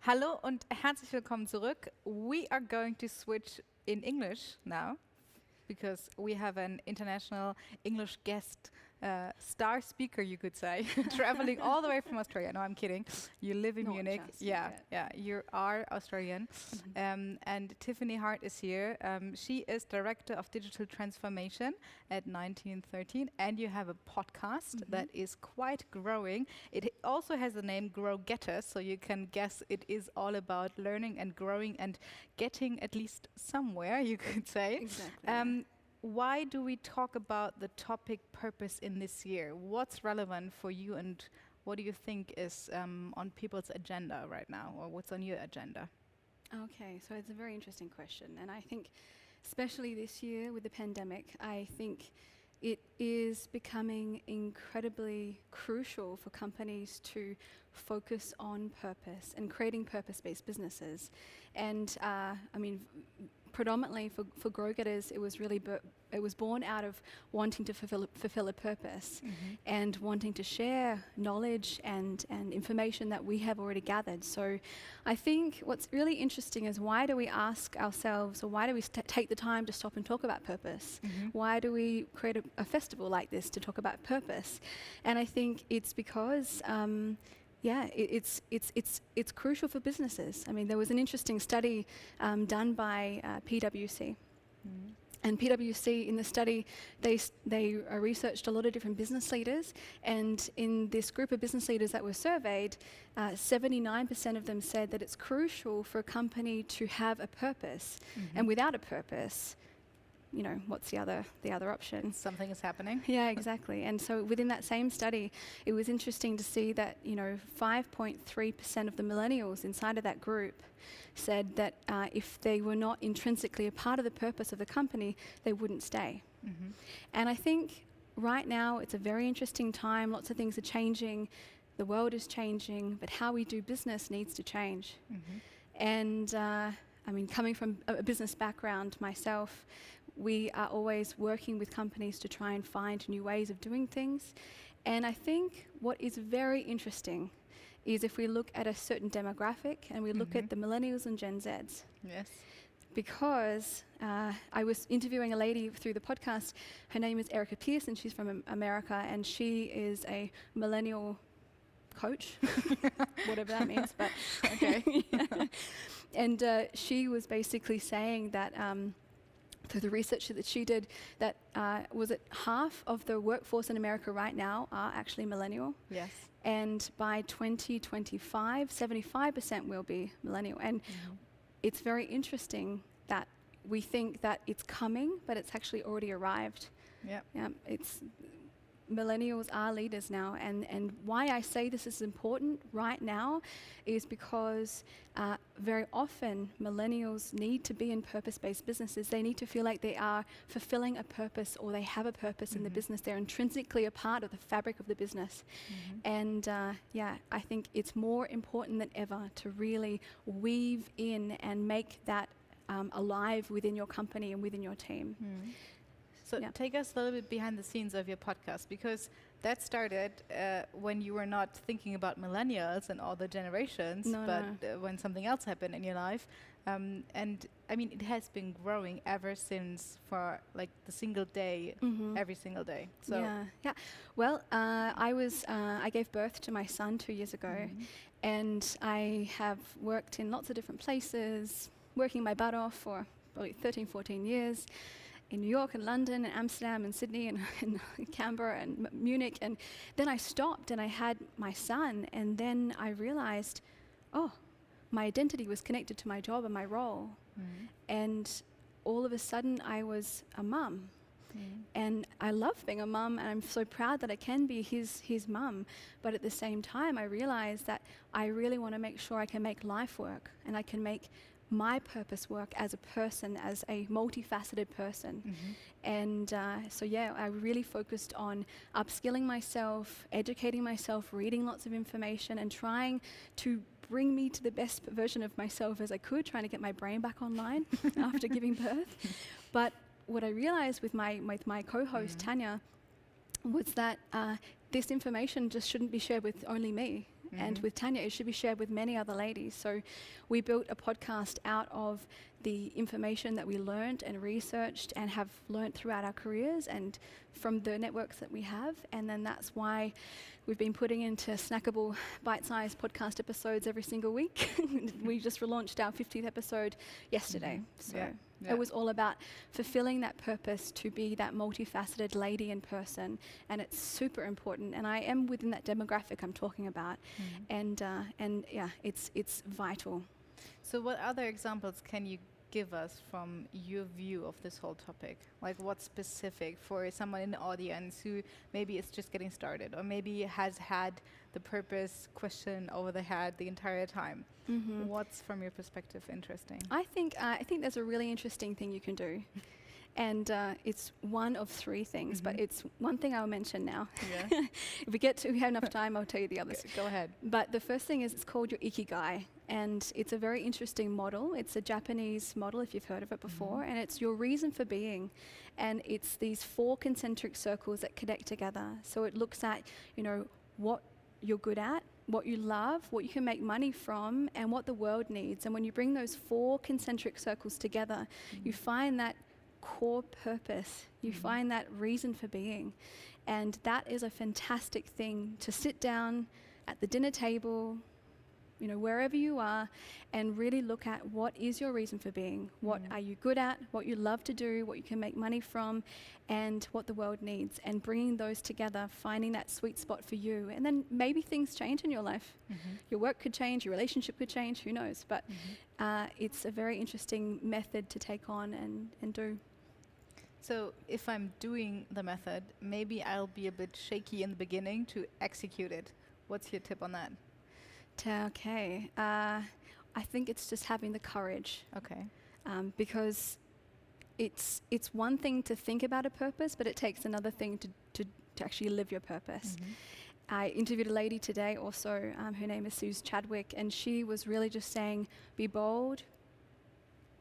Hallo und herzlich willkommen zurück. We are going to switch in English now because we have an international English guest, star speaker, you could say, traveling all the way from Australia. No, I'm kidding. You live in Not Munich. just, Yeah, you are Australian. And Tiffany Hart is here. She is Director of Digital Transformation at 1913, and you have a podcast that is quite growing. It also has the name Grow Getters, so you can guess it is all about learning and growing and getting at least somewhere, you could say. Exactly. Why do we talk about the topic purpose in this year? What's relevant for you, and what do you think is on people's agenda right now, or what's on your agenda? Okay, so it's a very interesting question, and I think especially this year with the pandemic, I think it is becoming incredibly crucial for companies to focus on purpose and creating purpose-based businesses. And predominantly for Grow Getters, it was really it was born out of wanting to fulfill a purpose and wanting to share knowledge and information that we have already gathered. So I think what's really interesting is, why do we ask ourselves, or why do we take the time to stop and talk about purpose? Why do we create a festival like this to talk about purpose? And I think it's because it's crucial for businesses. I mean, there was an interesting study done by PwC. And PwC, in the study, they researched a lot of different business leaders, and in this group of business leaders that were surveyed, 79% of them said that it's crucial for a company to have a purpose, and without a purpose, you know, what's the other option? Something is happening. Yeah, exactly. And so within that same study, it was interesting to see that, 5.3% of the millennials inside of that group said that if they were not intrinsically a part of the purpose of the company, they wouldn't stay. And I think right now it's a very interesting time. Lots of things are changing. The world is changing, but how we do business needs to change. And coming from a business background myself, we are always working with companies to try and find new ways of doing things. And I think what is very interesting is if we look at a certain demographic and we look at the millennials and Gen Zs. Yes. Because I was interviewing a lady through the podcast. Her name is Erica Pearson. She's from America, and she is a millennial coach, whatever that means. But okay. And she was basically saying that through the research that she did, that was it half of the workforce in America right now are actually millennial. Yes. And by 2025, 75% will be millennial. And it's very interesting that we think that it's coming, but it's actually already arrived. Yeah. Millennials are leaders now, and why I say this is important right now is because very often millennials need to be in purpose-based businesses. They need to feel like they are fulfilling a purpose, or they have a purpose in the business. They're intrinsically a part of the fabric of the business. And I think it's more important than ever to really weave in and make that alive within your company and within your team. So take us a little bit behind the scenes of your podcast, because that started when you were not thinking about millennials and all the generations, when something else happened in your life. And I mean, it has been growing ever since, for like the single day, every single day. So Well, I gave birth to my son 2 years ago, and I have worked in lots of different places, working my butt off for probably 13, 14 years. In New York and London and Amsterdam and Sydney and Canberra and Munich. And then I stopped and I had my son, and then I realized, my identity was connected to my job and my role. And all of a sudden I was a mum. And I love being a mum, and I'm so proud that I can be his mum. But at the same time, I realized that I really want to make sure I can make life work, and I can make my purpose work as a person, as a multifaceted person. And I really focused on upskilling myself, educating myself, reading lots of information, and trying to bring me to the best version of myself as I could, trying to get my brain back online after giving birth. But what I realized with my co-host Tanya was that this information just shouldn't be shared with only me. and with Tanya, it should be shared with many other ladies. So we built a podcast out of the information that we learned and researched and have learned throughout our careers and from the networks that we have. And then that's why we've been putting into snackable, bite-sized podcast episodes every single week. We just relaunched our 50th episode yesterday. So it was all about fulfilling that purpose to be that multifaceted lady in person. And it's super important. And I am within that demographic I'm talking about. And yeah, it's vital. So what other examples can you give us from your view of this whole topic? Like what's specific for someone in the audience who maybe is just getting started or maybe has had the purpose question over the head the entire time? What's from your perspective interesting? I think there's a really interesting thing you can do. And it's one of three things, but it's one thing I'll mention now. Yeah. If we have enough time, I'll tell you the others. Go ahead. But the first thing is it's called your ikigai. And it's a very interesting model. It's a Japanese model, if you've heard of it before. And it's your reason for being. And it's these 4 concentric circles that connect together. So it looks at, what you're good at, what you love, what you can make money from, and what the world needs. And when you bring those 4 concentric circles together, you find that core purpose. You find that reason for being. And that is a fantastic thing to sit down at the dinner table, wherever you are, and really look at what is your reason for being, what are you good at, what you love to do, what you can make money from, and what the world needs, and bringing those together, finding that sweet spot for you. And then maybe things change in your life. Your work could change, your relationship could change, who knows, but it's a very interesting method to take on and do. So if I'm doing the method, maybe I'll be a bit shaky in the beginning to execute it. What's your tip on that? Okay. I think it's just having the courage. Okay. Because it's one thing to think about a purpose, but it takes another thing to actually live your purpose. I interviewed a lady today also, her name is Suze Chadwick, and she was really just saying, be bold,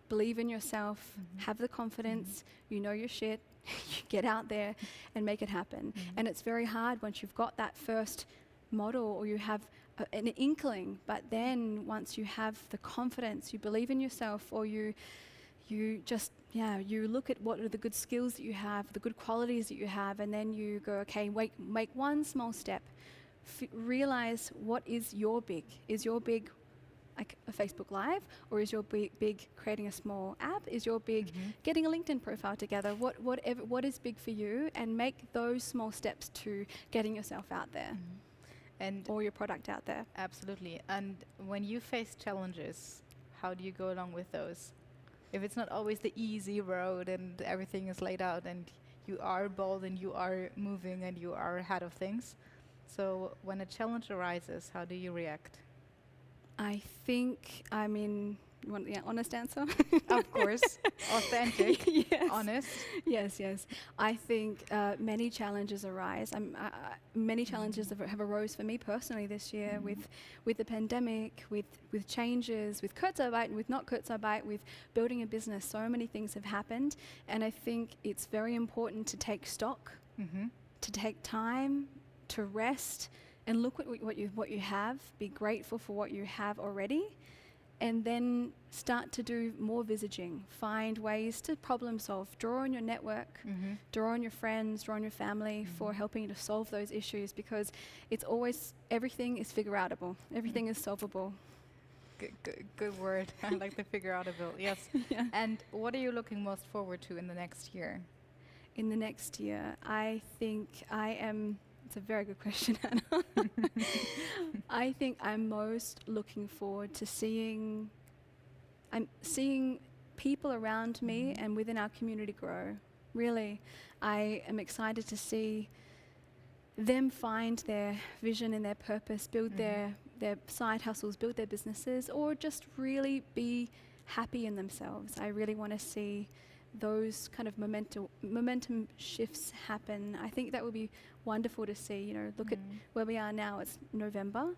believe in yourself, have the confidence, you know your shit, you get out there and make it happen. And it's very hard once you've got that first model or you have an inkling, but then once you have the confidence, you believe in yourself, or you just, you look at what are the good skills that you have, the good qualities that you have, and then you go, okay, make one small step. Realize what is your big. Is your big like a Facebook Live, or is your big creating a small app? Is your big getting a LinkedIn profile together? What is big for you, and make those small steps to getting yourself out there. Or your product out there. Absolutely. And when you face challenges, how do you go along with those? If it's not always the easy road and everything is laid out and you are bold and you are moving and you are ahead of things. So when a challenge arises, how do you react? I think, you want the honest answer? Of course. Authentic. Yes. Honest. Yes. I think many challenges arise. Many challenges have arose for me personally this year with the pandemic, with changes, with Kurzarbeit and with not Kurzarbeit, with building a business. So many things have happened. And I think it's very important to take stock, to take time, to rest, and look at what you have, be grateful for what you have already, and then start to do more visaging. Find ways to problem solve. Draw on your network, draw on your friends, draw on your family for helping you to solve those issues, because it's always, everything is figure-outable. Everything is solvable. Good word. I like the figure-outable, yes. Yeah. And what are you looking most forward to in the next year? In the next year, I think it's a very good question, Anna. I think I'm most looking forward to seeing people around me and within our community grow. Really, I am excited to see them find their vision and their purpose, build their side hustles, build their businesses, or just really be happy in themselves. I really want to see those kind of momentum shifts happen. I think that would be wonderful to see. Look at where we are now. It's November,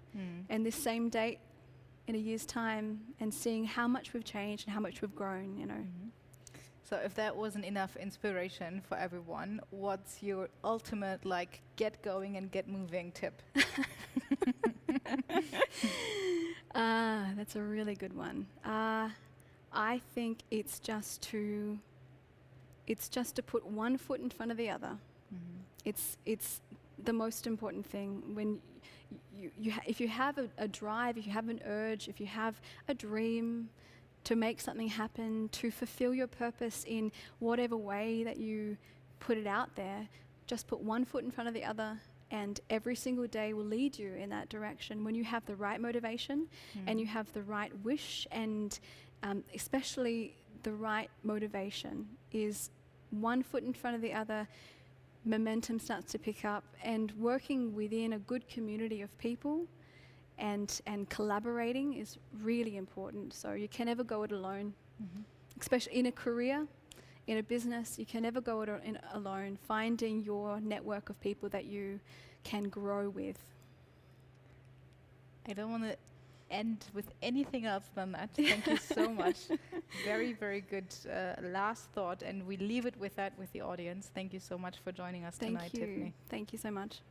and this same date in a year's time, and seeing how much we've changed and how much we've grown. So if that wasn't enough inspiration for everyone, what's your ultimate, like, get going and get moving tip? That's a really good one. I think it's just to put one foot in front of the other. It's the most important thing. When if you have a drive, if you have an urge, if you have a dream to make something happen, to fulfill your purpose in whatever way that you put it out there, just put one foot in front of the other, and every single day will lead you in that direction. When you have the right motivation and you have the right wish, and especially the right motivation is one foot in front of the other, momentum starts to pick up, and working within a good community of people and collaborating is really important. So you can never go it alone, especially in a career, in a business. You can never go it alone. Finding your network of people that you can grow with. I don't want to end with anything else than that. Thank you so much. Very, very good last thought, and we leave it with that with the audience. Thank you so much for joining us tonight, Tiffany. Thank you so much.